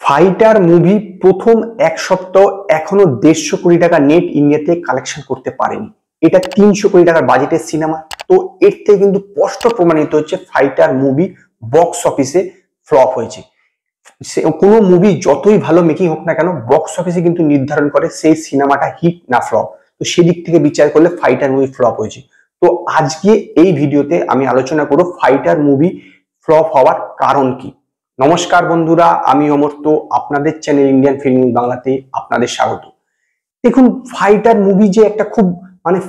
Fighter movie প্রথম এক সপ্তাহ এখনো 150 কোটি টাকা নেট ইন্ডিয়াতে কালেকশন করতে পারেনি। এটা 300 কোটি টাকার বাজেটের সিনেমা। তো এর থেকে কিন্তু স্পষ্ট প্রমাণিত হচ্ছে ফাইটার মুভি বক্স অফিসে ফ্লপ হয়েছে। কোনো মুভি যতই ভালো মেকিং হোক না কেন, বক্স অফিসে কিন্তু নির্ধারণ করে সেই সিনেমাটা হিট না ফ্লপ। তো সেদিক থেকে বিচার করলে ফাইটার মুভি ফ্লপ হয়েছে। তো আজকে এই ভিডিওতে আমি আলোচনা করব ফাইটার মুভি ফ্লপ হওয়ার কারণ কি। নমস্কার বন্ধুরা, আমি অমর্ত্য, আপনাদের চ্যানেল ইন্ডিয়ান ফিল্ম নিউজ বাংলাতে আপনাদের স্বাগত। দেখুন, ফাইটার মুভি যে একটা খুব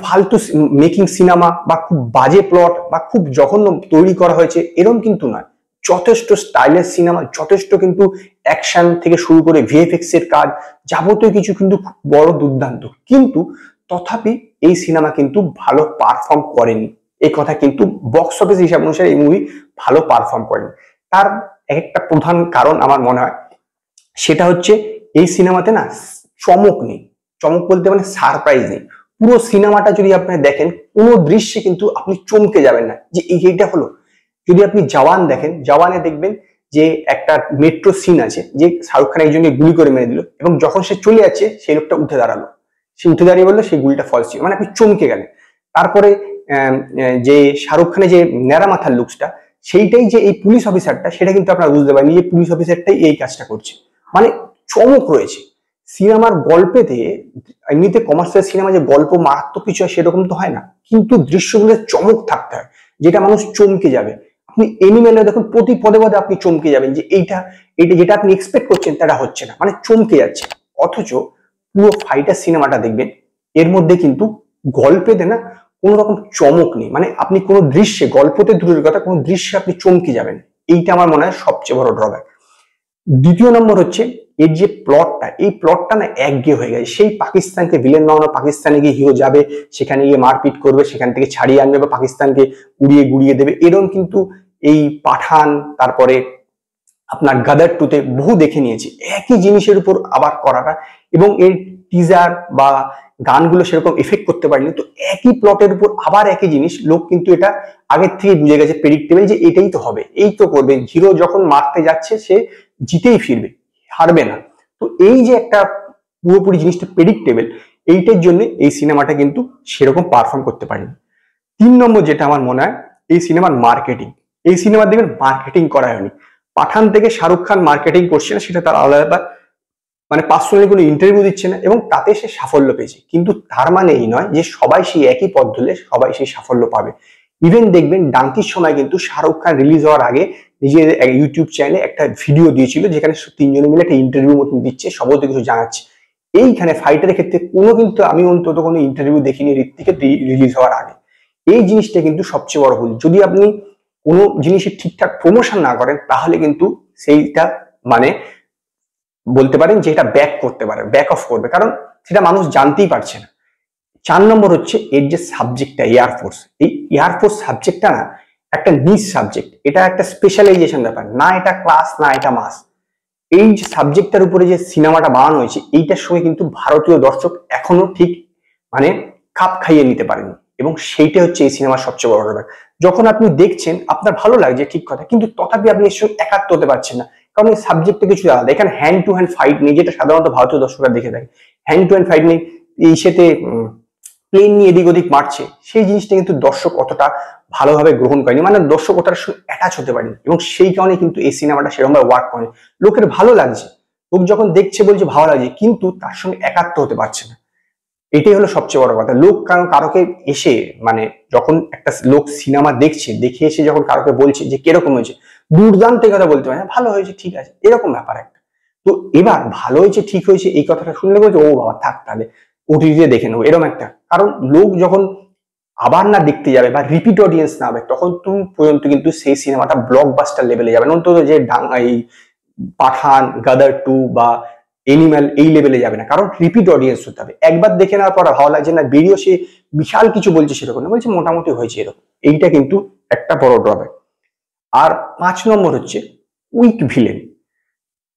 ফালতু মেকিং সিনেমা বা খুব বাজে প্লট বা খুব জঘন্য তৈরি করা হয়েছে এরকম কিন্তু নয়। যথেষ্ট স্টাইলের সিনেমা, যথেষ্ট কিন্তু অ্যাকশন থেকে শুরু করে ভিএফএক্স এর কাজ, যাবতীয় কিছু কিন্তু খুব বড় দুর্দান্ত। কিন্তু তথাপি এই সিনেমা কিন্তু ভালো পারফর্ম করেনি। এই কথা কিন্তু বক্স অফিস হিসাব অনুসারে এই মুভি ভালো পারফর্ম করেনি। তার একটা প্রধান কারণ আমার মনে হয় সেটা হচ্ছে এই সিনেমাতে না চমক নেই। চমক বলতে সারপ্রাইজ নেই। পুরো সিনেমাটা যদি আপনি দেখেন, কোনো দৃশ্যে কিন্তু আপনি চমকে যাবেন না যে এইটা হলো। যদি আপনি জওয়ান দেখেন, জওয়ানে দেখবেন যে একটা মেট্রো সিন আছে, যে শাহরুখ খান একজনকে গুলি করে মেরে দিল এবং যখন সে চলে যাচ্ছে সেই লোকটা উঠে দাঁড়ালো, সে উঠে দাঁড়িয়ে বললো সেই গুলিটা ফলস ছিল, আপনি চমকে গেলেন। তারপরে যে শাহরুখ খানের যে ন্যাড়া মাথার লুকসটা, সেইটাই যে এই পুলিশ অফিসারটা, সেটা কিন্তু আপনারা বুঝতে পারেন যে পুলিশ অফিসারটাই এই কাজটা করছে। চমক রয়েছে সিনেমার গল্পেতে। এমনিতে কমার্শিয়াল সিনেমা যে গল্প মারাত্মক কিছু হয় সেরকম তো হয় না, কিন্তু দৃশ্যগুলো চমক থাকতে হয়, যেটা মানুষ চমকে যাবে। আপনি এনিমেলে দেখুন, প্রতি পদে পদে আপনি চমকে যাবেন যে এইটা যেটা আপনি এক্সপেক্ট করছেন তারা হচ্ছে না, চমকে যাচ্ছে। অথচ পুরো ফাইটার সিনেমাটা দেখবেন, এর মধ্যে কিন্তু গল্পেতে না কোন রকম চমক নেই। আপনি কোনো দৃশ্যে, গল্পতে দূরের কথা, কোনো দৃশ্যে আপনি চমকে যাবেন। এইটা আমার মনে হয় সবচেয়ে বড় ড্রব্যাক। দ্বিতীয় নম্বর হচ্ছে এর যে প্লটটা, এই প্লটটা না একঘেয়ে হয়ে গেছে। সেই পাকিস্তানকে ভিলেন বানানো, পাকিস্তানে গিয়ে হিরো যাবে, সেখানে গিয়ে মারপিট করবে, সেখান থেকে ছাড়িয়ে আনবে বা পাকিস্তানকে উড়িয়ে গুড়িয়ে দেবে, এরকম কিন্তু এই পাঠান, তারপরে আপনার গাদার 2তে বহু দেখে নিয়েছি। একই জিনিসের উপর আবার করাটা, এবং এর টিজার বা গানগুলো সেরকম এফেক্ট করতে পারেনি। তো একই প্লটের উপর আবার একই জিনিস, লোক কিন্তু এটা আগের থেকে বুঝে গেছে, প্রেডিক্টেবল, যে এটাই তো হবে, এই তো করবে। হিরো যখন মারতে যাচ্ছে সে জিতেই ফিরবে, হারবে না। তো এই যে একটা পুরোপুরি জিনিসটা প্রেডিক্টেবল, এইটার জন্য এই সিনেমাটা কিন্তু সেরকম পারফর্ম করতে পারেনি। 3 নম্বর যেটা আমার মনে হয়, এই সিনেমার মার্কেটিং। এই সিনেমা দেখবেন মার্কেটিং করা হয়নি। পাঠান থেকে শাহরুখ খান মার্কেটিং করছে না, সেটা তার আলাদা ব্যাপার। পার্সোনালি কোনো ইন্টারভিউ দিচ্ছে না এবং তাতে সে সাফল্য পেয়েছে। কিন্তু তার মানে এই নয় যে সবাই সেই একই পথ ধরলে সবাই সেই সাফল্য পাবে। ইভেন দেখবেন ডাঙ্কির সময় কিন্তু শাহরুখ খান রিলিজ হওয়ার আগে নিজের ইউটিউব চ্যানেলে একটা ভিডিও দিয়েছিল, যেখানে 3 জনে মিলে একটা ইন্টারভিউ মতন দিচ্ছে, সমস্ত কিছু জানাচ্ছে। এইখানে ফাইটারের ক্ষেত্রে কিন্তু আমি অন্তত কোনো ইন্টারভিউ দেখিনি ঋত্বিকের রিলিজ হওয়ার আগে। এই জিনিসটা কিন্তু সবচেয়ে বড় ভুল। যদি আপনি কোনো জিনিসের ঠিকঠাক প্রমোশন না করেন, তাহলে কিন্তু সেইটা বলতে পারেন যে এটা ব্যাক করতে পারে, ব্যাক অফ করবে, কারণ সেটা মানুষ জানতেই পারছে না। 4 নম্বর হচ্ছে এর যে সাবজেক্টটা, এয়ারফোর্স। এই এয়ারফোর্স সাবজেক্টটা না একটা নিজ সাবজেক্ট, এটা একটা স্পেশালাইজেশন ব্যাপার না, এটা ক্লাস না, এটা মাস। এই যে সাবজেক্টটার উপরে যে সিনেমাটা বানানো হয়েছে, এইটার সঙ্গে কিন্তু ভারতীয় দর্শক এখনো ঠিক খাপ খাইয়ে নিতে পারেনি, এবং সেইটা হচ্ছে এই সিনেমার সবচেয়ে বড় ব্যাপার। যখন আপনি দেখছেন আপনার ভালো লাগছে, ঠিক কথা, কিন্তু তথাপি আপনি এর সঙ্গে একাত্ম হতে পারছেন না, কারণ এই সাবজেক্টটা কিছু আলাদা। এখানে হ্যান্ড টু হ্যান্ড ফাইট নেই, যেটা সাধারণত ভারতীয় দর্শকরা দেখে থাকে। হ্যান্ড টু হ্যান্ড ফাইট নেই, এই সাথে প্লেন নিয়ে এদিক ওদিক মারছে, সেই জিনিসটা কিন্তু দর্শক অতটা ভালোভাবে গ্রহণ করেনি, দর্শক অতটা অ্যাটাচ হতে পারেনি, এবং সেই কারণে কিন্তু এই সিনেমাটা সেরকম ভাবে ওয়ার্ক করেনি। লোকের ভালো লাগছে, লোক যখন দেখছে বলছে ভালো লাগছে, কিন্তু তার সঙ্গে একাত্ম হতে পারছে না। এটাই হলো সবচেয়ে বড় কথা। লোক কারোকে এসে যখন একটা লোক সিনেমা দেখছে, দেখে এসে যখন কারোকে বলছে যে কিরকম হয়েছে, দুর্দান্ত এই কথা বলতে পারে, ভালো হয়েছে, ঠিক আছে, এরকম ব্যাপার একটা। তো এবার ভালো হয়েছে, ঠিক হয়েছে, এই কথাটা শুনলে বলছে ও বাবা থাক, তাহলে ওটিটিতে দেখে নেবো, এরকম একটা। কারণ লোক যখন আবার না দেখতে যাবে বা রিপিট অডিয়েন্স না হবে, তখন পর্যন্ত কিন্তু সেই সিনেমাটা ব্লকবাস্টার লেভেলে যাবে, অন্তত যে এই পাঠান, গাদার 2 বা এনিম্যাল এই লেভেলে যাবে না, কারণ রিপিট অডিয়েন্স হতে হবে। একবার দেখে নেওয়ার পর ভালো লাগছে না, বেরিয়েও সে বিশাল কিছু বলছে সেরকম না, বলছে মোটামুটি হয়েছে, এরকম। এইটা কিন্তু একটা বড় ড্রব্যাক। আর 5 নম্বর হচ্ছে উইক ভিলেন।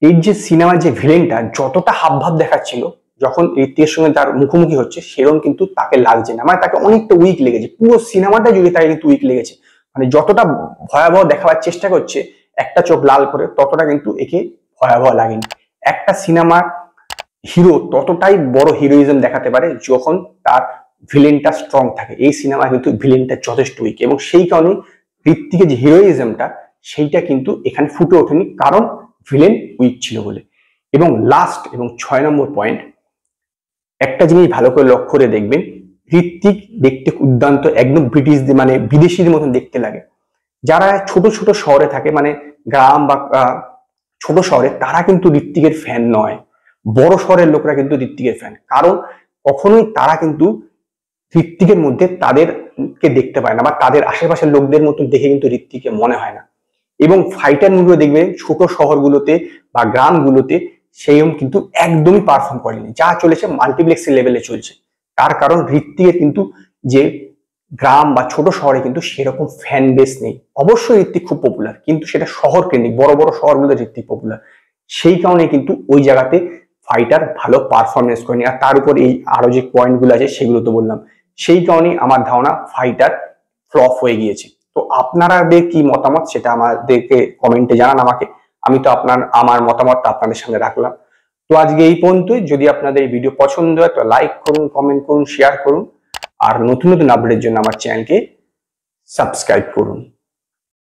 এই যে সিনেমার যে ভিলেনটা যতটা হাবভাব দেখাচ্ছিল, যখন ঋত্বিকের সঙ্গে তার মুখোমুখি হচ্ছে, সেরকম কিন্তু তাকে লাগছে না, তাকে অনেকটা উইক লেগেছে। পুরো সিনেমাটা জুড়ে তাকে কিন্তু উইক লেগেছে। যতটা ভয়াবহ দেখাবার চেষ্টা করছে একটা চোখ লাল করে, ততটা কিন্তু একে ভয়াবহ লাগেনি। একটা সিনেমার হিরো ততটাই বড় হিরোইজম দেখাতে পারে যখন তার ভিলেনটা স্ট্রং থাকে। এই সিনেমায় কিন্তু ভিলেনটা যথেষ্ট উইক, এবং সেই কারণে হৃত্বিকের যে হিরোইজমটা সেইটা কিন্তু এখানে ফুটে ওঠেনি, কারণ ভিলেন উইক ছিল বলে। এবং লাস্ট এবং 6 নম্বর পয়েন্ট, একটা জিনিস ভালো করে লক্ষ্য করে দেখবেন, হৃত্বিক দেখতে দুর্দান্ত, একদম ব্রিটিশদের মানে বিদেশিদের মতন দেখতে লাগে। যারা ছোট ছোট শহরে থাকে, মানে গ্রাম বা ছোট শহরে, তারা কিন্তু হৃত্বিকের ফ্যান নয়। বড় শহরের লোকরা কিন্তু হৃত্বিকের ফ্যান, কারণ কখনোই তারা কিন্তু হৃত্বিকের মধ্যে তাদেরকে দেখতে পায় না, বা তাদের আশেপাশের লোকদের মতন দেখে কিন্তু হৃত্বিককে মনে হয় না। এবং ফাইটার মুভিও দেখবেন ছোট শহরগুলোতে বা গ্রামগুলোতে সেইরকম কিন্তু একদমই পারফর্ম করেনি, যা চলেছে মাল্টিপ্লেক্স লেভেলে চলছে। তার কারণ হৃত্বিকের কিন্তু যে গ্রাম বা ছোট শহরে কিন্তু সেরকম ফ্যান বেস নেই। অবশ্যই হৃত্বিক খুব পপুলার, কিন্তু সেটা শহর কেন্দ্রিক, বড় বড় শহরগুলোতে হৃত্বিক পপুলার। সেই কারণে কিন্তু ওই জায়গাতে ফাইটার ভালো পারফরমেন্স করেনি। আর তার উপর এই আরো যে পয়েন্টগুলো আছে সেগুলো তো বললাম, সেই কারণে আমার ধারণা ফাইটার ফ্লপ হয়ে গিয়েছে। তো আপনাদের কি মতামত সেটা আমাদেরকে কমেন্টে জানান আমাকে। আমি তো আমার মতামতটা আপনাদের সামনে রাখলাম। তো আজকে এই পর্যন্তই। যদি আপনাদের এই ভিডিও পছন্দ হয় তো লাইক করুন, কমেন্ট করুন, শেয়ার করুন, আর নতুন নতুন আপডেটের জন্য আমার চ্যানেলকে সাবস্ক্রাইব করুন।